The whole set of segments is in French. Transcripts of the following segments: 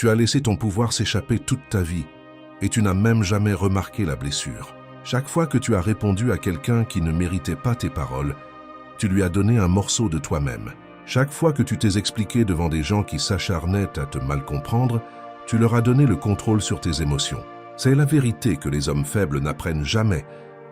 Tu as laissé ton pouvoir s'échapper toute ta vie et tu n'as même jamais remarqué la blessure. Chaque fois que tu as répondu à quelqu'un qui ne méritait pas tes paroles, tu lui as donné un morceau de toi-même. Chaque fois que tu t'es expliqué devant des gens qui s'acharnaient à te mal comprendre, tu leur as donné le contrôle sur tes émotions. C'est la vérité que les hommes faibles n'apprennent jamais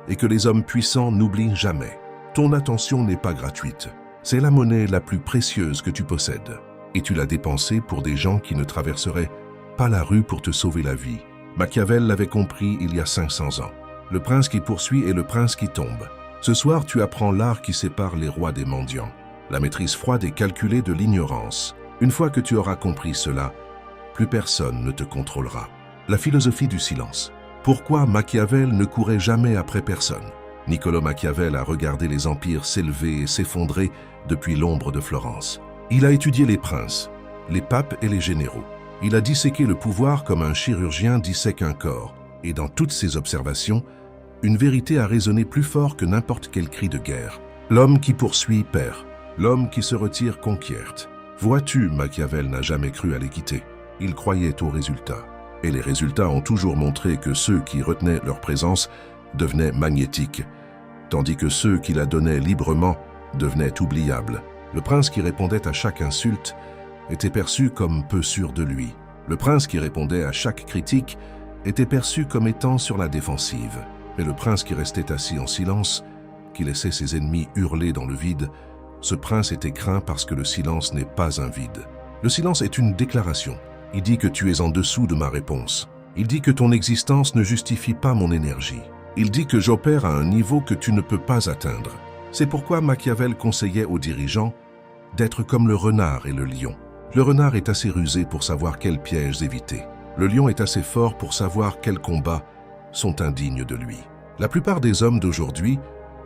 et que les hommes puissants n'oublient jamais. Ton attention n'est pas gratuite. C'est la monnaie la plus précieuse que tu possèdes. Et tu l'as dépensée pour des gens qui ne traverseraient pas la rue pour te sauver la vie. Machiavel l'avait compris il y a 500 ans. Le prince qui poursuit est le prince qui tombe. Ce soir, tu apprends l'art qui sépare les rois des mendiants. La maîtrise froide et calculée de l'ignorance. Une fois que tu auras compris cela, plus personne ne te contrôlera. La philosophie du silence. Pourquoi Machiavel ne courait jamais après personne? Niccolò Machiavel a regardé les empires s'élever et s'effondrer depuis l'ombre de Florence. Il a étudié les princes, les papes et les généraux. Il a disséqué le pouvoir comme un chirurgien dissèque un corps. Et dans toutes ses observations, une vérité a résonné plus fort que n'importe quel cri de guerre. L'homme qui poursuit perd. L'homme qui se retire conquiert. Vois-tu, Machiavel n'a jamais cru à l'équité. Il croyait aux résultats. Et les résultats ont toujours montré que ceux qui retenaient leur présence devenaient magnétiques, tandis que ceux qui la donnaient librement devenaient oubliables. Le prince qui répondait à chaque insulte était perçu comme peu sûr de lui. Le prince qui répondait à chaque critique était perçu comme étant sur la défensive. Mais le prince qui restait assis en silence, qui laissait ses ennemis hurler dans le vide, ce prince était craint parce que le silence n'est pas un vide. Le silence est une déclaration. Il dit que tu es en dessous de ma réponse. Il dit que ton existence ne justifie pas mon énergie. Il dit que j'opère à un niveau que tu ne peux pas atteindre. C'est pourquoi Machiavel conseillait aux dirigeants d'être comme le renard et le lion. Le renard est assez rusé pour savoir quels pièges éviter. Le lion est assez fort pour savoir quels combats sont indignes de lui. La plupart des hommes d'aujourd'hui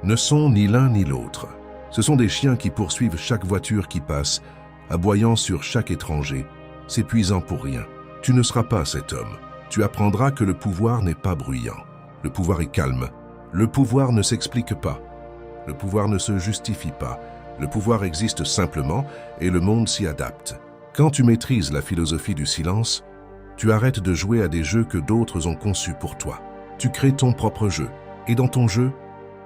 ne sont ni l'un ni l'autre. Ce sont des chiens qui poursuivent chaque voiture qui passe, aboyant sur chaque étranger, s'épuisant pour rien. Tu ne seras pas cet homme. Tu apprendras que le pouvoir n'est pas bruyant. Le pouvoir est calme. Le pouvoir ne s'explique pas. Le pouvoir ne se justifie pas. Le pouvoir existe simplement et le monde s'y adapte. Quand tu maîtrises la philosophie du silence, tu arrêtes de jouer à des jeux que d'autres ont conçus pour toi. Tu crées ton propre jeu. Et dans ton jeu,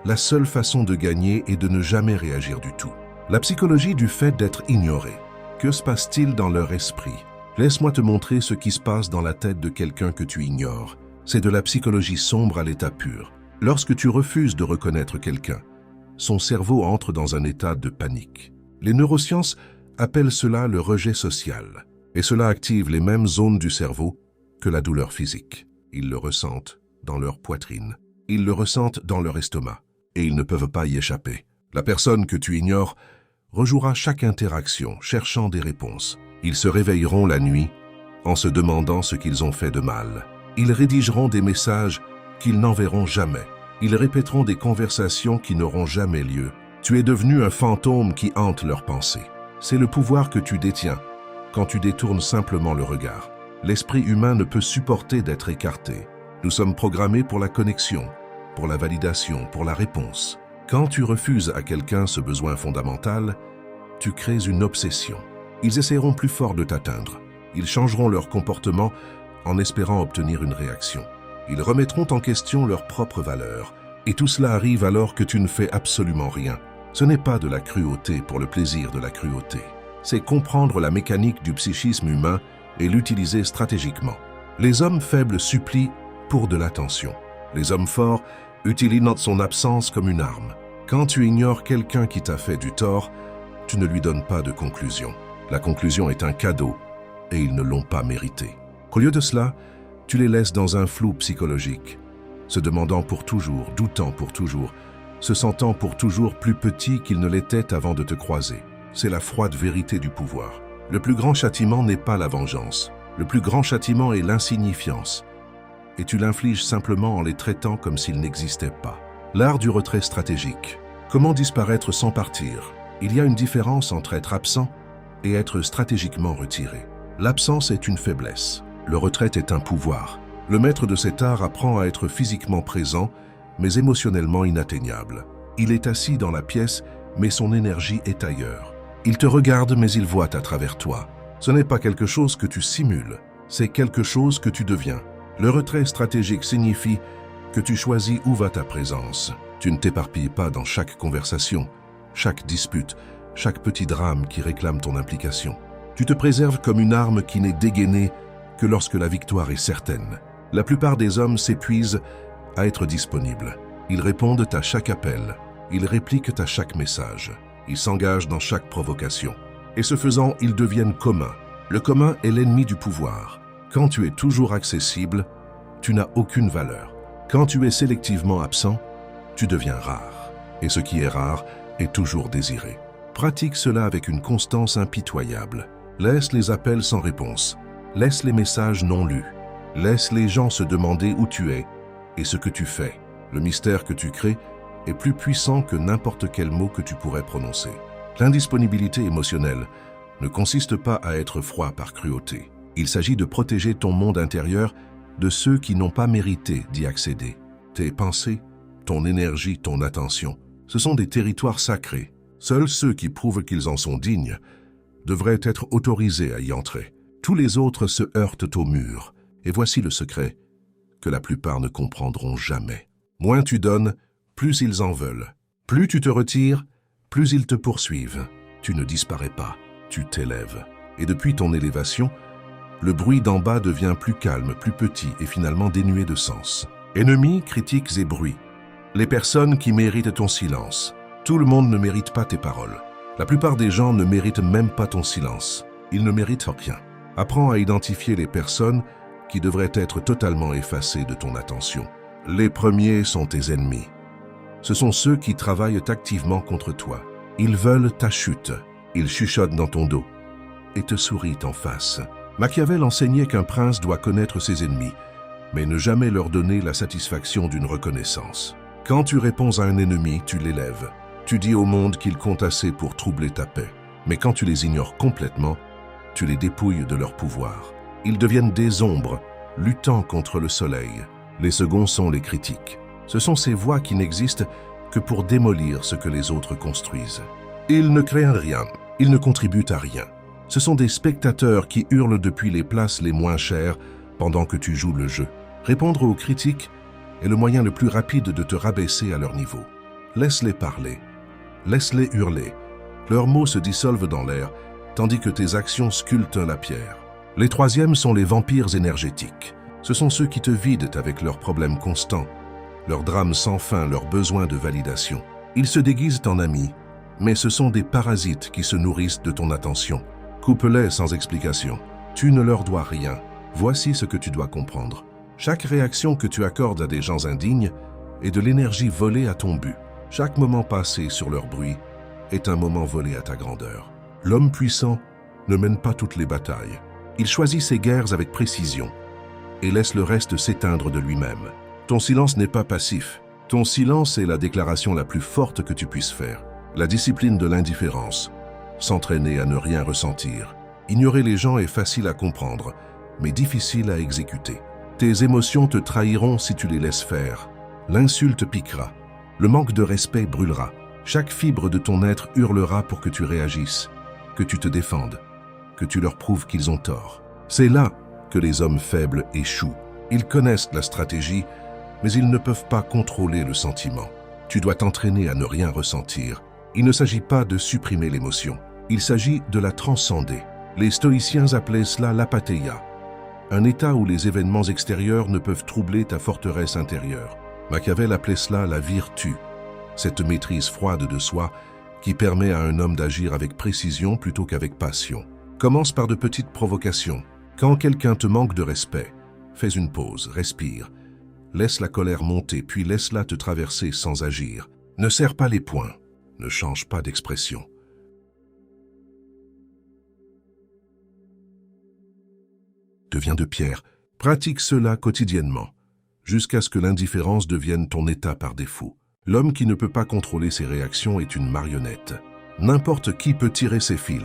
la seule façon de gagner est de ne jamais réagir du tout. La psychologie du fait d'être ignoré. Que se passe-t-il dans leur esprit? Laisse-moi te montrer ce qui se passe dans la tête de quelqu'un que tu ignores. C'est de la psychologie sombre à l'état pur. Lorsque tu refuses de reconnaître quelqu'un, son cerveau entre dans un état de panique. Les neurosciences appellent cela le rejet social. Et cela active les mêmes zones du cerveau que la douleur physique. Ils le ressentent dans leur poitrine. Ils le ressentent dans leur estomac. Et ils ne peuvent pas y échapper. La personne que tu ignores rejouera chaque interaction, cherchant des réponses. Ils se réveilleront la nuit en se demandant ce qu'ils ont fait de mal. Ils rédigeront des messages qu'ils n'enverront jamais. Ils répéteront des conversations qui n'auront jamais lieu. Tu es devenu un fantôme qui hante leurs pensées. C'est le pouvoir que tu détiens quand tu détournes simplement le regard. L'esprit humain ne peut supporter d'être écarté. Nous sommes programmés pour la connexion, pour la validation, pour la réponse. Quand tu refuses à quelqu'un ce besoin fondamental, tu crées une obsession. Ils essaieront plus fort de t'atteindre. Ils changeront leur comportement en espérant obtenir une réaction. Ils remettront en question leurs propres valeurs. Et tout cela arrive alors que tu ne fais absolument rien. Ce n'est pas de la cruauté pour le plaisir de la cruauté. C'est comprendre la mécanique du psychisme humain et l'utiliser stratégiquement. Les hommes faibles supplient pour de l'attention. Les hommes forts utilisent son absence comme une arme. Quand tu ignores quelqu'un qui t'a fait du tort, tu ne lui donnes pas de conclusion. La conclusion est un cadeau et ils ne l'ont pas mérité. Au lieu de cela, tu les laisses dans un flou psychologique, se demandant pour toujours, doutant pour toujours, se sentant pour toujours plus petit qu'ils ne l'étaient avant de te croiser. C'est la froide vérité du pouvoir. Le plus grand châtiment n'est pas la vengeance. Le plus grand châtiment est l'insignifiance. Et tu l'infliges simplement en les traitant comme s'ils n'existaient pas. L'art du retrait stratégique. Comment disparaître sans partir? Il y a une différence entre être absent et être stratégiquement retiré. L'absence est une faiblesse. Le retrait est un pouvoir. Le maître de cet art apprend à être physiquement présent, mais émotionnellement inatteignable. Il est assis dans la pièce, mais son énergie est ailleurs. Il te regarde, mais il voit à travers toi. Ce n'est pas quelque chose que tu simules. c'est quelque chose que tu deviens. Le retrait stratégique signifie que tu choisis où va ta présence. Tu ne t'éparpilles pas dans chaque conversation, chaque dispute, chaque petit drame qui réclame ton implication. Tu te préserves comme une arme qui n'est dégainée que lorsque la victoire est certaine. La plupart des hommes s'épuisent à être disponibles. Ils répondent à chaque appel, ils répliquent à chaque message, ils s'engagent dans chaque provocation. Et ce faisant, ils deviennent communs. Le commun est l'ennemi du pouvoir. Quand tu es toujours accessible, tu n'as aucune valeur. Quand tu es sélectivement absent, tu deviens rare. Et ce qui est rare est toujours désiré. Pratique cela avec une constance impitoyable. Laisse les appels sans réponse. Laisse les messages non lus. Laisse les gens se demander où tu es et ce que tu fais. Le mystère que tu crées est plus puissant que n'importe quel mot que tu pourrais prononcer. L'indisponibilité émotionnelle ne consiste pas à être froid par cruauté. Il s'agit de protéger ton monde intérieur de ceux qui n'ont pas mérité d'y accéder. Tes pensées, ton énergie, ton attention, ce sont des territoires sacrés. Seuls ceux qui prouvent qu'ils en sont dignes devraient être autorisés à y entrer. Tous les autres se heurtent au mur. Et voici le secret que la plupart ne comprendront jamais. Moins tu donnes, plus ils en veulent. Plus tu te retires, plus ils te poursuivent. Tu ne disparais pas, tu t'élèves. Et depuis ton élévation, le bruit d'en bas devient plus calme, plus petit et finalement dénué de sens. Ennemis, critiques et bruits. Les personnes qui méritent ton silence. Tout le monde ne mérite pas tes paroles. La plupart des gens ne méritent même pas ton silence. Ils ne méritent rien. Apprends à identifier les personnes qui devraient être totalement effacées de ton attention. Les premiers sont tes ennemis. Ce sont ceux qui travaillent activement contre toi. Ils veulent ta chute. Ils chuchotent dans ton dos et te sourient en face. Machiavel enseignait qu'un prince doit connaître ses ennemis, mais ne jamais leur donner la satisfaction d'une reconnaissance. Quand tu réponds à un ennemi, tu l'élèves. Tu dis au monde qu'il compte assez pour troubler ta paix. Mais quand tu les ignores complètement, tu les dépouilles de leur pouvoir. Ils deviennent des ombres, luttant contre le soleil. Les seconds sont les critiques. Ce sont ces voix qui n'existent que pour démolir ce que les autres construisent. Ils ne créent rien, ils ne contribuent à rien. Ce sont des spectateurs qui hurlent depuis les places les moins chères pendant que tu joues le jeu. Répondre aux critiques est le moyen le plus rapide de te rabaisser à leur niveau. Laisse-les parler, laisse-les hurler. Leurs mots se dissolvent dans l'air, tandis que tes actions sculptent la pierre. Les troisièmes sont les vampires énergétiques. Ce sont ceux qui te vident avec leurs problèmes constants, leurs drames sans fin, leurs besoins de validation. Ils se déguisent en amis, mais ce sont des parasites qui se nourrissent de ton attention. Coupe-les sans explication. Tu ne leur dois rien. Voici ce que tu dois comprendre. Chaque réaction que tu accordes à des gens indignes est de l'énergie volée à ton but. Chaque moment passé sur leur bruit est un moment volé à ta grandeur. L'homme puissant ne mène pas toutes les batailles. Il choisit ses guerres avec précision et laisse le reste s'éteindre de lui-même. Ton silence n'est pas passif. Ton silence est la déclaration la plus forte que tu puisses faire. La discipline de l'indifférence. S'entraîner à ne rien ressentir. Ignorer les gens est facile à comprendre, mais difficile à exécuter. Tes émotions te trahiront si tu les laisses faire. L'insulte piquera. Le manque de respect brûlera. Chaque fibre de ton être hurlera pour que tu réagisses, que tu te défendes, que tu leur prouves qu'ils ont tort. C'est là que les hommes faibles échouent. Ils connaissent la stratégie, mais ils ne peuvent pas contrôler le sentiment. Tu dois t'entraîner à ne rien ressentir. Il ne s'agit pas de supprimer l'émotion. Il s'agit de la transcender. Les stoïciens appelaient cela l'apatheia, un état où les événements extérieurs ne peuvent troubler ta forteresse intérieure. Machiavel appelait cela la virtu, cette maîtrise froide de soi qui permet à un homme d'agir avec précision plutôt qu'avec passion. Commence par de petites provocations. Quand quelqu'un te manque de respect, fais une pause, respire. Laisse la colère monter, puis laisse-la te traverser sans agir. Ne serre pas les poings, ne change pas d'expression. Deviens de pierre. Pratique cela quotidiennement, jusqu'à ce que l'indifférence devienne ton état par défaut. L'homme qui ne peut pas contrôler ses réactions est une marionnette. N'importe qui peut tirer ses fils.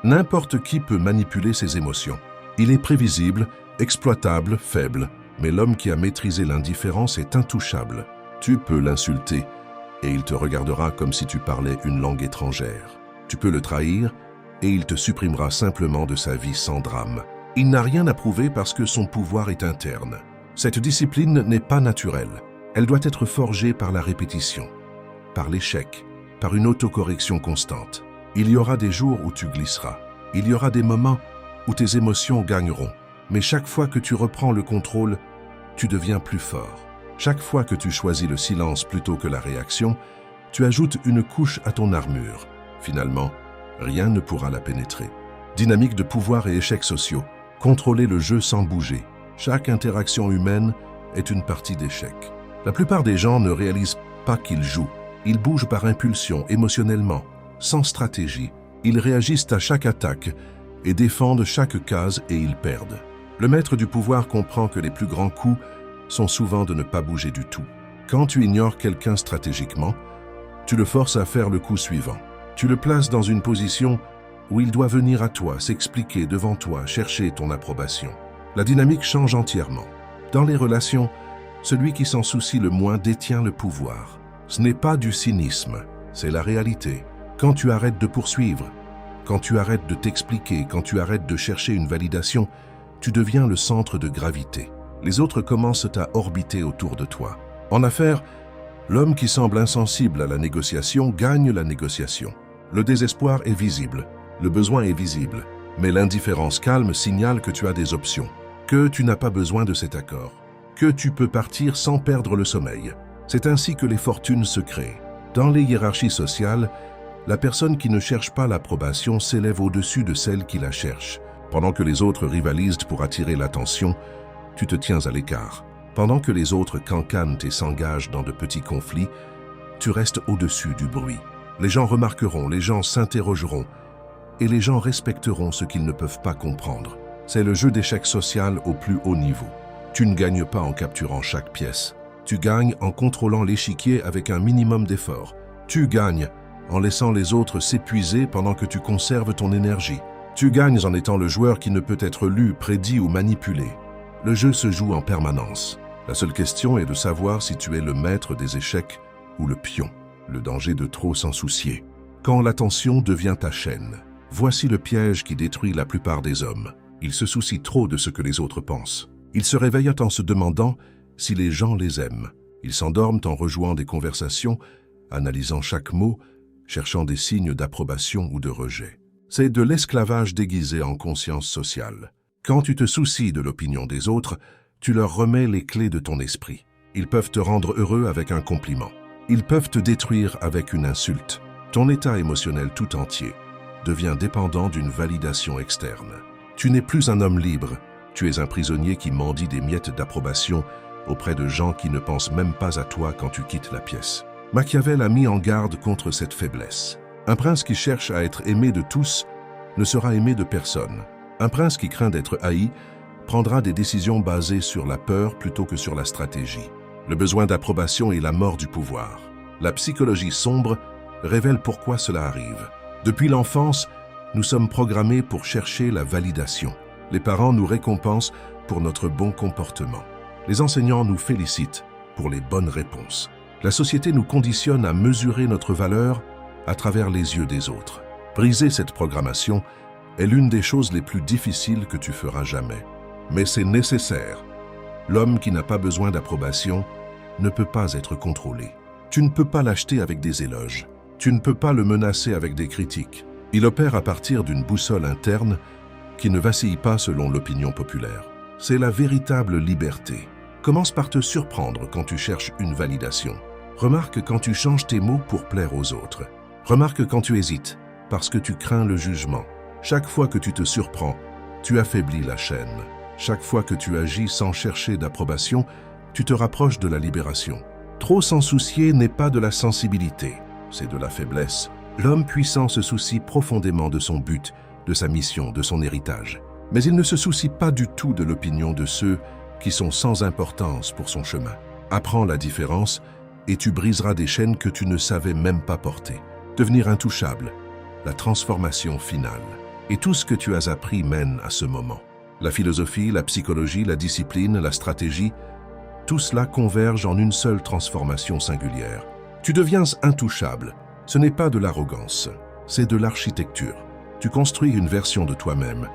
N'importe qui peut manipuler ses émotions. Il est prévisible, exploitable, faible, mais l'homme qui a maîtrisé l'indifférence est intouchable. Tu peux l'insulter, et il te regardera comme si tu parlais une langue étrangère. Tu peux le trahir, et il te supprimera simplement de sa vie sans drame. Il n'a rien à prouver parce que son pouvoir est interne. Cette discipline n'est pas naturelle. Elle doit être forgée par la répétition, par l'échec, par une autocorrection constante. Il y aura des jours où tu glisseras. Il y aura des moments où tes émotions gagneront. Mais chaque fois que tu reprends le contrôle, tu deviens plus fort. Chaque fois que tu choisis le silence plutôt que la réaction, tu ajoutes une couche à ton armure. Finalement, rien ne pourra la pénétrer. Dynamique de pouvoir et échecs sociaux. Contrôler le jeu sans bouger. Chaque interaction humaine est une partie d'échec. La plupart des gens ne réalisent pas qu'ils jouent. Ils bougent par impulsion, émotionnellement, sans stratégie. Ils réagissent à chaque attaque et défendent chaque case et ils perdent. Le maître du pouvoir comprend que les plus grands coups sont souvent de ne pas bouger du tout. Quand tu ignores quelqu'un stratégiquement, tu le forces à faire le coup suivant. Tu le places dans une position où il doit venir à toi, s'expliquer devant toi, chercher ton approbation. La dynamique change entièrement. Dans les relations, celui qui s'en soucie le moins détient le pouvoir. Ce n'est pas du cynisme, c'est la réalité. Quand tu arrêtes de poursuivre, quand tu arrêtes de t'expliquer, quand tu arrêtes de chercher une validation, tu deviens le centre de gravité. Les autres commencent à orbiter autour de toi. En affaires, l'homme qui semble insensible à la négociation gagne la négociation. Le désespoir est visible, le besoin est visible, mais l'indifférence calme signale que tu as des options, que tu n'as pas besoin de cet accord, que tu peux partir sans perdre le sommeil. C'est ainsi que les fortunes se créent. Dans les hiérarchies sociales, la personne qui ne cherche pas l'approbation s'élève au-dessus de celle qui la cherche. Pendant que les autres rivalisent pour attirer l'attention, tu te tiens à l'écart. Pendant que les autres cancanent et s'engagent dans de petits conflits, tu restes au-dessus du bruit. Les gens remarqueront, les gens s'interrogeront, et les gens respecteront ce qu'ils ne peuvent pas comprendre. C'est le jeu d'échecs social au plus haut niveau. Tu ne gagnes pas en capturant chaque pièce. Tu gagnes en contrôlant l'échiquier avec un minimum d'effort. Tu gagnes en laissant les autres s'épuiser pendant que tu conserves ton énergie. Tu gagnes en étant le joueur qui ne peut être lu, prédit ou manipulé. Le jeu se joue en permanence. La seule question est de savoir si tu es le maître des échecs ou le pion. Le danger de trop s'en soucier. Quand l'attention devient ta chaîne, voici le piège qui détruit la plupart des hommes. Ils se soucient trop de ce que les autres pensent. Ils se réveillent en se demandant si les gens les aiment. Ils s'endorment en rejouant des conversations, analysant chaque mot, cherchant des signes d'approbation ou de rejet. C'est de l'esclavage déguisé en conscience sociale. Quand tu te soucies de l'opinion des autres, tu leur remets les clés de ton esprit. Ils peuvent te rendre heureux avec un compliment. Ils peuvent te détruire avec une insulte. Ton état émotionnel tout entier devient dépendant d'une validation externe. Tu n'es plus un homme libre, tu es un prisonnier qui mendie des miettes d'approbation auprès de gens qui ne pensent même pas à toi quand tu quittes la pièce. Machiavel a mis en garde contre cette faiblesse. Un prince qui cherche à être aimé de tous ne sera aimé de personne. Un prince qui craint d'être haï prendra des décisions basées sur la peur plutôt que sur la stratégie. Le besoin d'approbation est la mort du pouvoir. La psychologie sombre révèle pourquoi cela arrive. Depuis l'enfance, nous sommes programmés pour chercher la validation. Les parents nous récompensent pour notre bon comportement. Les enseignants nous félicitent pour les bonnes réponses. La société nous conditionne à mesurer notre valeur à travers les yeux des autres. Briser cette programmation est l'une des choses les plus difficiles que tu feras jamais. Mais c'est nécessaire. L'homme qui n'a pas besoin d'approbation ne peut pas être contrôlé. Tu ne peux pas l'acheter avec des éloges. Tu ne peux pas le menacer avec des critiques. Il opère à partir d'une boussole interne qui ne vacille pas selon l'opinion populaire. C'est la véritable liberté. Commence par te surprendre quand tu cherches une validation. Remarque quand tu changes tes mots pour plaire aux autres. Remarque quand tu hésites, parce que tu crains le jugement. Chaque fois que tu te surprends, tu affaiblis la chaîne. Chaque fois que tu agis sans chercher d'approbation, tu te rapproches de la libération. Trop s'en soucier n'est pas de la sensibilité, c'est de la faiblesse. L'homme puissant se soucie profondément de son but, de sa mission, de son héritage. Mais il ne se soucie pas du tout de l'opinion de ceux qui sont sans importance pour son chemin. Apprends la différence et tu briseras des chaînes que tu ne savais même pas porter. Devenir intouchable, la transformation finale. Et tout ce que tu as appris mène à ce moment. La philosophie, la psychologie, la discipline, la stratégie, tout cela converge en une seule transformation singulière. Tu deviens intouchable. Ce n'est pas de l'arrogance, c'est de l'architecture. Tu construis une version de toi-même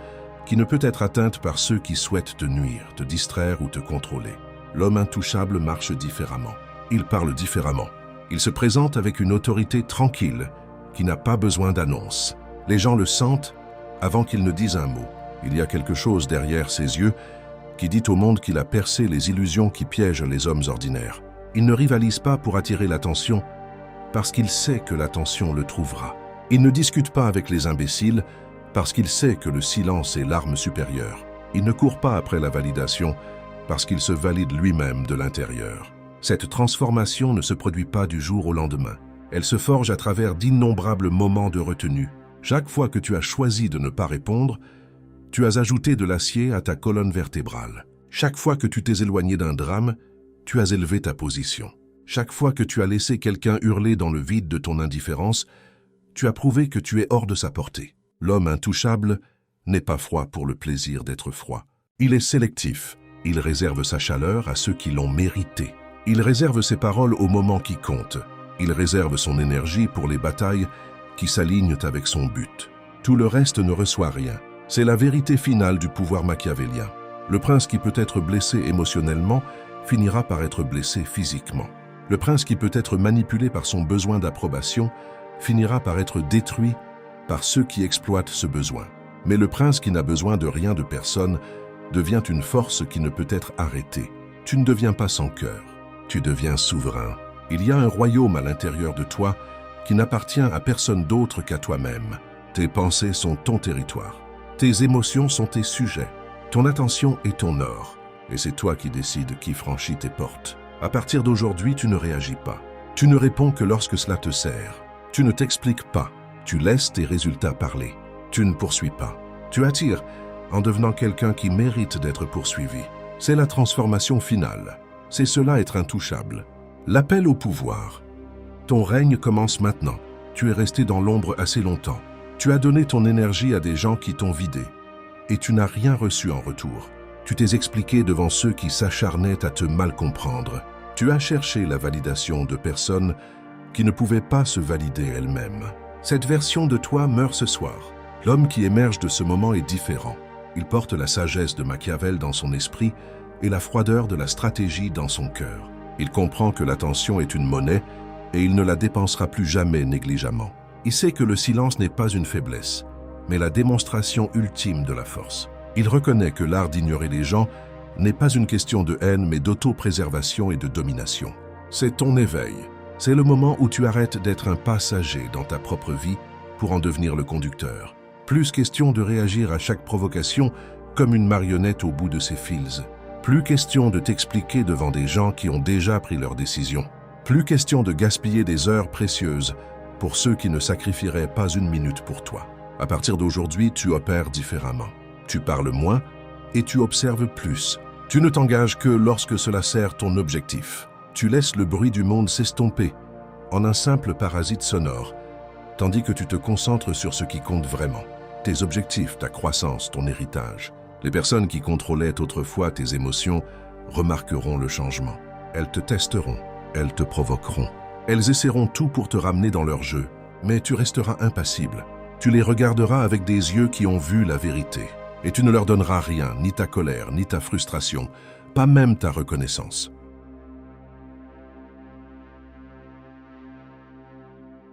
qui ne peut être atteinte par ceux qui souhaitent te nuire, te distraire ou te contrôler. L'homme intouchable marche différemment. Il parle différemment. Il se présente avec une autorité tranquille, qui n'a pas besoin d'annonce. Les gens le sentent avant qu'il ne dise un mot. Il y a quelque chose derrière ses yeux qui dit au monde qu'il a percé les illusions qui piègent les hommes ordinaires. Il ne rivalise pas pour attirer l'attention, parce qu'il sait que l'attention le trouvera. Il ne discute pas avec les imbéciles, parce qu'il sait que le silence est l'arme supérieure. Il ne court pas après la validation, parce qu'il se valide lui-même de l'intérieur. Cette transformation ne se produit pas du jour au lendemain. Elle se forge à travers d'innombrables moments de retenue. Chaque fois que tu as choisi de ne pas répondre, tu as ajouté de l'acier à ta colonne vertébrale. Chaque fois que tu t'es éloigné d'un drame, tu as élevé ta position. Chaque fois que tu as laissé quelqu'un hurler dans le vide de ton indifférence, tu as prouvé que tu es hors de sa portée. L'homme intouchable n'est pas froid pour le plaisir d'être froid. Il est sélectif. Il réserve sa chaleur à ceux qui l'ont mérité. Il réserve ses paroles au moment qui compte. Il réserve son énergie pour les batailles qui s'alignent avec son but. Tout le reste ne reçoit rien. C'est la vérité finale du pouvoir machiavélien. Le prince qui peut être blessé émotionnellement finira par être blessé physiquement. Le prince qui peut être manipulé par son besoin d'approbation finira par être détruit par ceux qui exploitent ce besoin. Mais le prince qui n'a besoin de rien de personne devient une force qui ne peut être arrêtée. Tu ne deviens pas sans cœur, tu deviens souverain. Il y a un royaume à l'intérieur de toi qui n'appartient à personne d'autre qu'à toi-même. Tes pensées sont ton territoire. Tes émotions sont tes sujets. Ton attention est ton or. Et c'est toi qui décides qui franchit tes portes. À partir d'aujourd'hui, tu ne réagis pas. Tu ne réponds que lorsque cela te sert. Tu ne t'expliques pas. Tu laisses tes résultats parler. Tu ne poursuis pas. Tu attires en devenant quelqu'un qui mérite d'être poursuivi. C'est la transformation finale. C'est cela être intouchable. L'appel au pouvoir. Ton règne commence maintenant. Tu es resté dans l'ombre assez longtemps. Tu as donné ton énergie à des gens qui t'ont vidé. Et tu n'as rien reçu en retour. Tu t'es expliqué devant ceux qui s'acharnaient à te mal comprendre. Tu as cherché la validation de personnes qui ne pouvaient pas se valider elles-mêmes. Cette version de toi meurt ce soir. L'homme qui émerge de ce moment est différent. Il porte la sagesse de Machiavel dans son esprit et la froideur de la stratégie dans son cœur. Il comprend que l'attention est une monnaie et il ne la dépensera plus jamais négligemment. Il sait que le silence n'est pas une faiblesse, mais la démonstration ultime de la force. Il reconnaît que l'art d'ignorer les gens n'est pas une question de haine, mais d'auto-préservation et de domination. C'est ton éveil. C'est le moment où tu arrêtes d'être un passager dans ta propre vie pour en devenir le conducteur. Plus question de réagir à chaque provocation comme une marionnette au bout de ses fils. Plus question de t'expliquer devant des gens qui ont déjà pris leurs décisions. Plus question de gaspiller des heures précieuses pour ceux qui ne sacrifieraient pas une minute pour toi. À partir d'aujourd'hui, tu opères différemment. Tu parles moins et tu observes plus. Tu ne t'engages que lorsque cela sert ton objectif. Tu laisses le bruit du monde s'estomper en un simple parasite sonore, tandis que tu te concentres sur ce qui compte vraiment. Tes objectifs, ta croissance, ton héritage. Les personnes qui contrôlaient autrefois tes émotions remarqueront le changement. Elles te testeront, elles te provoqueront. Elles essaieront tout pour te ramener dans leur jeu, mais tu resteras impassible. Tu les regarderas avec des yeux qui ont vu la vérité. Et tu ne leur donneras rien, ni ta colère, ni ta frustration, pas même ta reconnaissance.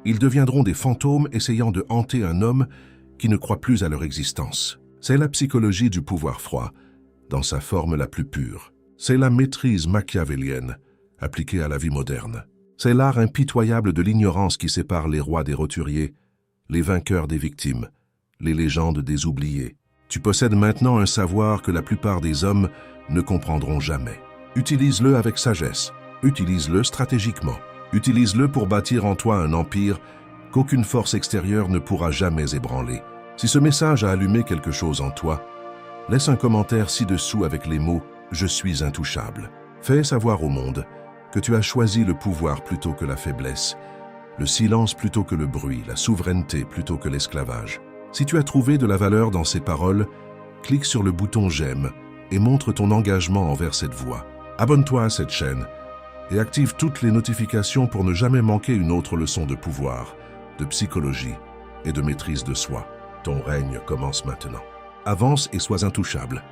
Ils deviendront des fantômes essayant de hanter un homme qui ne croit plus à leur existence. C'est la psychologie du pouvoir froid, dans sa forme la plus pure. C'est la maîtrise machiavélienne, appliquée à la vie moderne. C'est l'art impitoyable de l'ignorance qui sépare les rois des roturiers, les vainqueurs des victimes, les légendes des oubliés. Tu possèdes maintenant un savoir que la plupart des hommes ne comprendront jamais. Utilise-le avec sagesse, utilise-le stratégiquement, utilise-le pour bâtir en toi un empire qu'aucune force extérieure ne pourra jamais ébranler. Si ce message a allumé quelque chose en toi, laisse un commentaire ci-dessous avec les mots « Je suis intouchable ». Fais savoir au monde que tu as choisi le pouvoir plutôt que la faiblesse, le silence plutôt que le bruit, la souveraineté plutôt que l'esclavage. Si tu as trouvé de la valeur dans ces paroles, clique sur le bouton « J'aime » et montre ton engagement envers cette voie. Abonne-toi à cette chaîne et active toutes les notifications pour ne jamais manquer une autre leçon de pouvoir, de psychologie et de maîtrise de soi. Ton règne commence maintenant. avance et sois intouchable.